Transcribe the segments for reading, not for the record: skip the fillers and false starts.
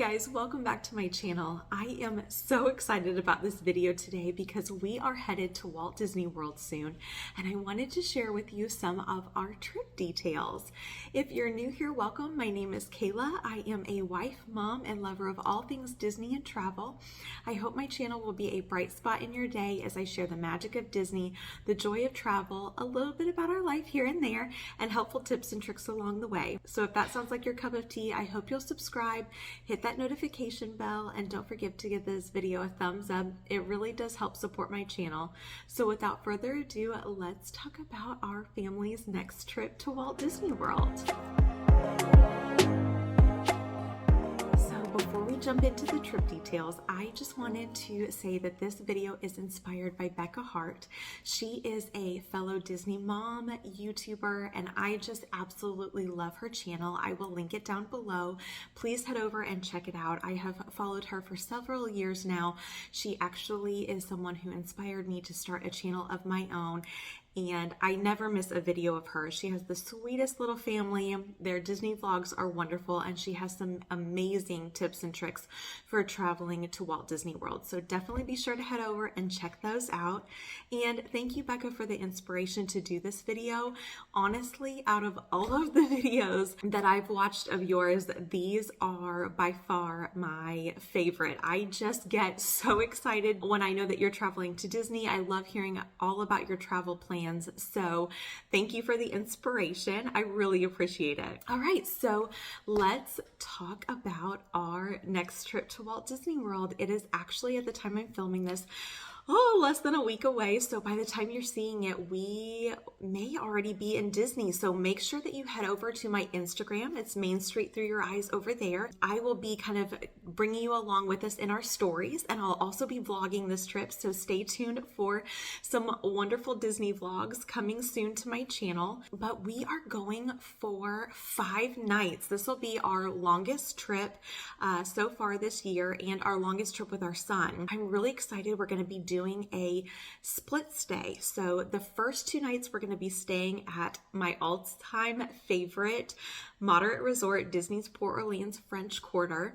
guys, welcome back to my channel. I am so excited about this video today because we are headed to Walt Disney World soon, and I wanted to share with you some of our trip details. If you're new here, welcome. My name is Kayla. I am a wife, mom, and lover of all things Disney and travel. I hope my channel will be a bright spot in your day as I share the magic of Disney, the joy of travel, a little bit about our life here and there, and helpful tips and tricks along the way. So if that sounds like your cup of tea, I hope you'll subscribe, hit that notification bell, and don't forget to give this video a thumbs up. It really does help support my channel. So without further ado, let's talk about our family's next trip to Walt Disney World. Before we jump into the trip details, I just wanted to say that this video is inspired by Becca Hart. She is a fellow Disney mom, YouTuber, and I just absolutely love her channel. I will link it down below. Please head over and check it out. I have followed her for several years now. She actually is someone who inspired me to start a channel of my own, and I never miss a video of her. She has the sweetest little family. Their Disney vlogs are wonderful, and she has some amazing tips and tricks for traveling to Walt Disney World. So definitely be sure to head over and check those out. And thank you, Becca, for the inspiration to do this video. Honestly, out of all of the videos that I've watched of yours, these are by far my favorite. I just get so excited when I know that you're traveling to Disney. I love hearing all about your travel plans. So thank you for the inspiration. I really appreciate it. All right, so let's talk about our next trip to Walt Disney World. It is actually, at the time I'm filming this, less than a week away. So by the time you're seeing it, we may already be in Disney. So make sure that you head over to my Instagram. It's Main Street Through Your Eyes over there. I will be kind of bringing you along with us in our stories, and I'll also be vlogging this trip. So stay tuned for some wonderful Disney vlogs coming soon to my channel. But we are going for 5 nights. This will be our longest trip so far this year, and our longest trip with our son. I'm really excited. We're going to be doing a split stay. So the first 2 nights we're going to be staying at my all-time favorite moderate resort, Disney's Port Orleans French Quarter.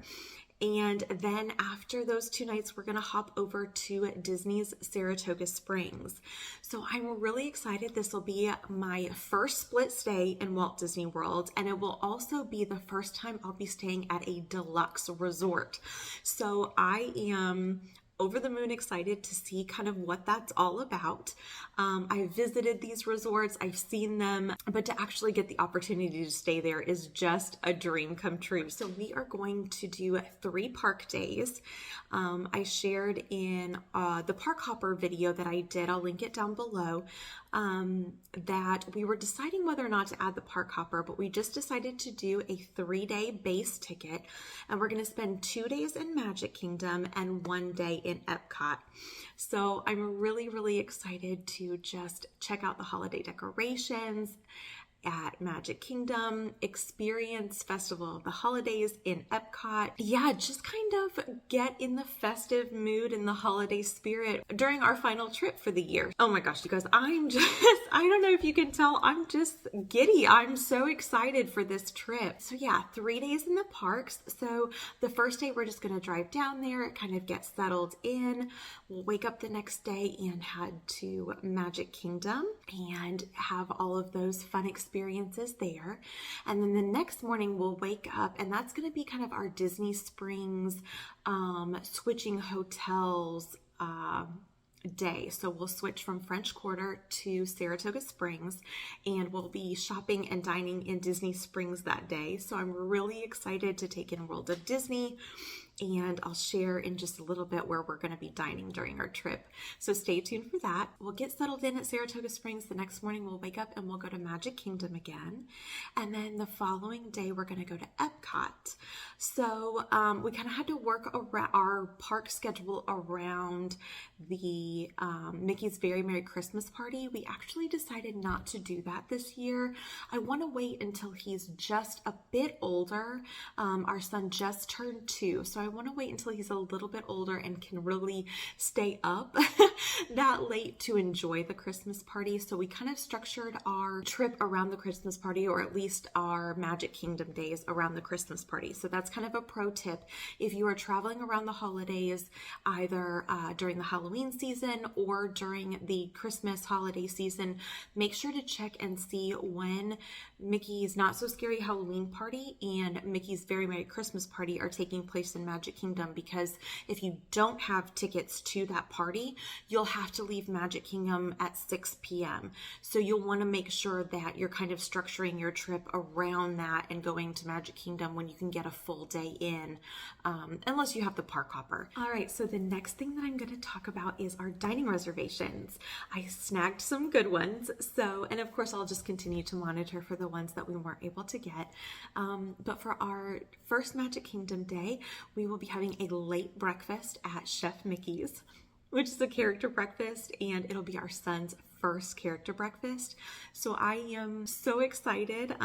And then after those 2 nights, we're going to hop over to Disney's Saratoga Springs. So I'm really excited. This will be my first split stay in Walt Disney World, and it will also be the first time I'll be staying at a deluxe resort. So I am over the moon excited to see kind of what that's all about. I've visited these resorts, I've seen them, but to actually get the opportunity to stay there is just a dream come true. So we are going to do 3 park days. I shared in the Park Hopper video that I did, I'll link it down below, that we were deciding whether or not to add the Park Hopper, but we just decided to do a 3-day base ticket, and we're going to spend 2 days in Magic Kingdom and 1 day in Epcot. So I'm really, really excited to just check out the holiday decorations at Magic Kingdom, experience Festival of the Holidays in Epcot. Yeah, just kind of get in the festive mood and the holiday spirit during our final trip for the year. Oh my gosh, you guys, I don't know if you can tell, I'm just giddy. I'm so excited for this trip. So yeah, 3 days in the parks. So the first day, we're just gonna drive down there, kind of get settled in. We'll wake up the next day and head to Magic Kingdom and have all of those fun experiences there. And then the next morning we'll wake up, and that's going to be kind of our Disney Springs switching hotels day. So we'll switch from French Quarter to Saratoga Springs, and we'll be shopping and dining in Disney Springs that day. So I'm really excited to take in World of Disney, and I'll share in just a little bit where we're going to be dining during our trip. So stay tuned for that. We'll get settled in at Saratoga Springs. The next morning we'll wake up and we'll go to Magic Kingdom again. And then the following day we're going to go to Epcot. So we kind of had to work around our park schedule around the Mickey's Very Merry Christmas Party. We actually decided not to do that this year. I want to wait until he's just a bit older. Our son just turned 2, so I want to wait until he's a little bit older and can really stay up that late to enjoy the Christmas party. So we kind of structured our trip around the Christmas party, or at least our Magic Kingdom days around the Christmas party. So that's kind of a pro tip. If you are traveling around the holidays, either during the Halloween season or during the Christmas holiday season, make sure to check and see when Mickey's Not So Scary Halloween party and Mickey's Very Merry Christmas party are taking place in Magic Kingdom, because if you don't have tickets to that party, you'll have to leave Magic Kingdom at 6 p.m. So you'll want to make sure that you're kind of structuring your trip around that and going to Magic Kingdom when you can get a full day in, unless you have the park hopper. All right, so the next thing that I'm going to talk about is our dining reservations. I snagged some good ones, and of course I'll just continue to monitor for the ones that we weren't able to get. But for our first Magic Kingdom day, we will be having a late breakfast at Chef Mickey's, which is a character breakfast, and it'll be our son's first character breakfast. So I am so excited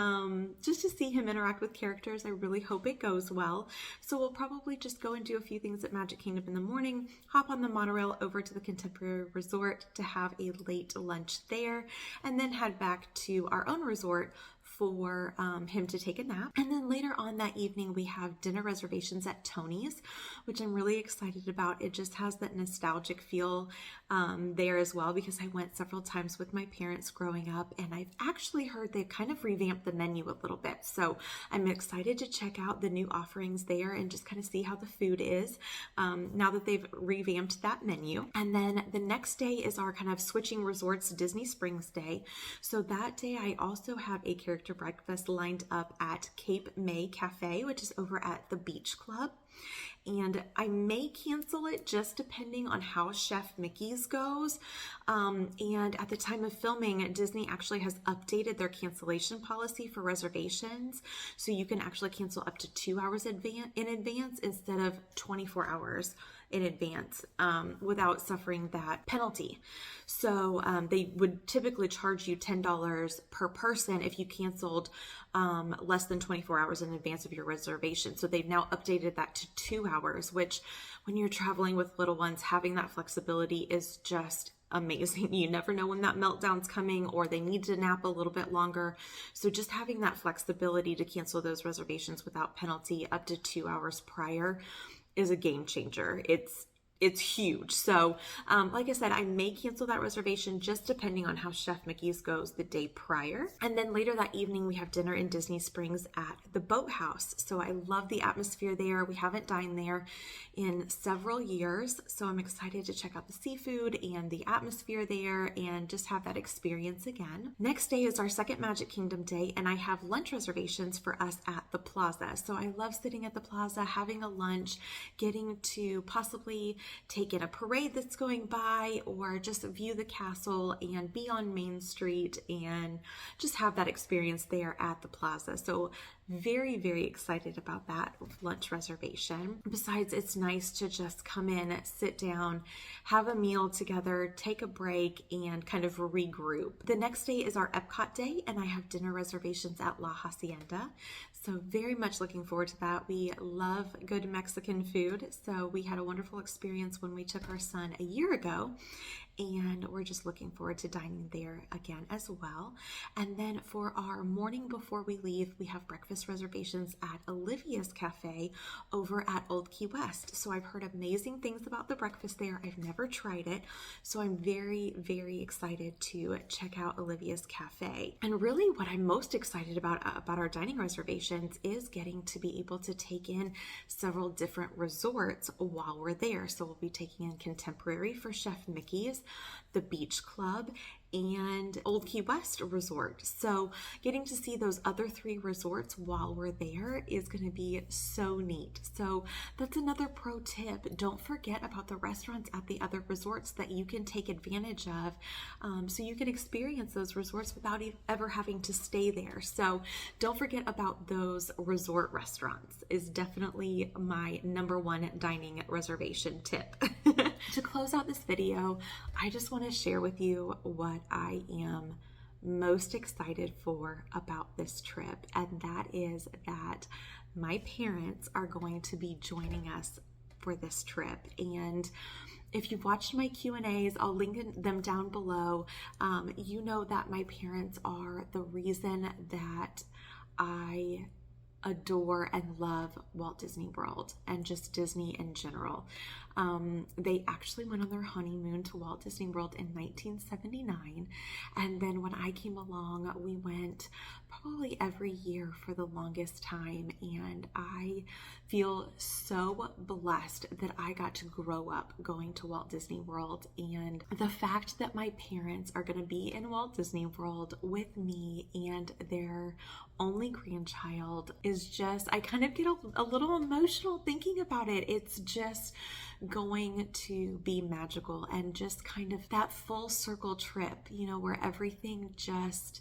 just to see him interact with characters. I really hope it goes well. So we'll probably just go and do a few things at Magic Kingdom in the morning, hop on the monorail over to the Contemporary Resort to have a late lunch there, and then head back to our own resort for him to take a nap. And then later on that evening, we have dinner reservations at Tony's, which I'm really excited about. It just has that nostalgic feel there as well, because I went several times with my parents growing up, and I've actually heard they've kind of revamped the menu a little bit. So I'm excited to check out the new offerings there and just kind of see how the food is now that they've revamped that menu. And then the next day is our kind of switching resorts Disney Springs day. So that day I also have a character breakfast lined up at Cape May Cafe, which is over at the Beach Club. And I may cancel it just depending on how Chef Mickey's goes. And at the time of filming, Disney actually has updated their cancellation policy for reservations. So you can actually cancel up to 2 hours in advance instead of 24 hours in advance without suffering that penalty. So they would typically charge you $10 per person if you canceled less than 24 hours in advance of your reservation. So they've now updated that to 2 hours, which when you're traveling with little ones, having that flexibility is just amazing. You never know when that meltdown's coming or they need to nap a little bit longer. So just having that flexibility to cancel those reservations without penalty up to 2 hours prior is a game changer. It's huge. So like I said, I may cancel that reservation just depending on how Chef Mickey's goes the day prior. And then later that evening, we have dinner in Disney Springs at the Boathouse. So I love the atmosphere there. We haven't dined there in several years. So I'm excited to check out the seafood and the atmosphere there and just have that experience again. Next day is our second Magic Kingdom day, and I have lunch reservations for us at the Plaza. So I love sitting at the Plaza, having a lunch, getting to possibly take in a parade that's going by, or just view the castle and be on Main Street and just have that experience there at the Plaza. So very, very excited about that lunch reservation. Besides, it's nice to just come in, sit down, have a meal together, take a break, and kind of regroup. The next day is our Epcot day, and I have dinner reservations at La Hacienda. So very much looking forward to that. We love good Mexican food. So we had a wonderful experience when we took our son a year ago, and we're just looking forward to dining there again as well. And then for our morning before we leave, we have breakfast reservations at Olivia's Cafe over at Old Key West. So I've heard amazing things about the breakfast there. I've never tried it. So I'm very, very excited to check out Olivia's Cafe. And really what I'm most excited about our dining reservations is getting to be able to take in several different resorts while we're there. So we'll be taking in Contemporary for Chef Mickey's, the Beach Club, and Old Key West Resort. So getting to see those other 3 resorts while we're there is going to be so neat. So that's another pro tip. Don't forget about the restaurants at the other resorts that you can take advantage of, so you can experience those resorts without ever having to stay there. So don't forget about those resort restaurants is definitely my #1 dining reservation tip. To close out this video, I just want to share with you what I am most excited for about this trip, and that is that my parents are going to be joining us for this trip. And if you've watched my Q&As, I'll link them down below. You know that my parents are the reason that I adore and love Walt Disney World and just Disney in general. They actually went on their honeymoon to Walt Disney World in 1979, and then when I came along, we went probably every year for the longest time, and I feel so blessed that I got to grow up going to Walt Disney World. And the fact that my parents are going to be in Walt Disney World with me and their only grandchild is just, I kind of get a little emotional thinking about it. It's just going to be magical, and just kind of that full circle trip, you know, where everything just,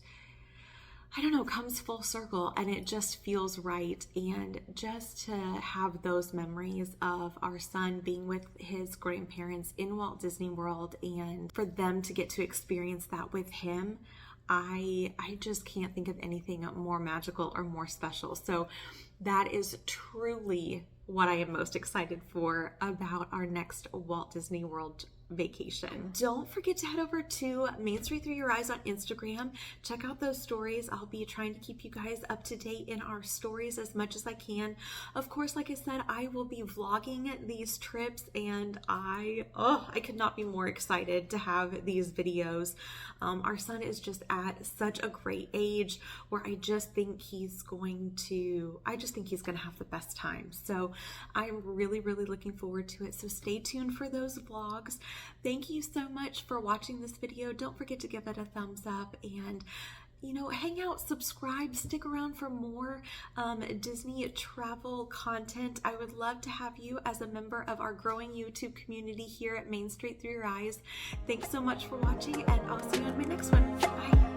I don't know, comes full circle and it just feels right. And just to have those memories of our son being with his grandparents in Walt Disney World, and for them to get to experience that with him, I just can't think of anything more magical or more special. So that is truly what I am most excited for about our next Walt Disney World vacation. Don't forget to head over to Main Street Through Your Eyes on Instagram. Check out those stories. I'll be trying to keep you guys up to date in our stories as much as I can. Of course, like I said, I will be vlogging these trips, and I could not be more excited to have these videos. Our son is just at such a great age where I just think he's going to have the best time. So I'm really, really looking forward to it. So stay tuned for those vlogs. Thank you so much for watching this video. Don't forget to give it a thumbs up, and you know, hang out, subscribe, stick around for more Disney travel content. I would love to have you as a member of our growing YouTube community here at Main Street Through Your Eyes. Thanks so much for watching, and I'll see you in my next one. Bye.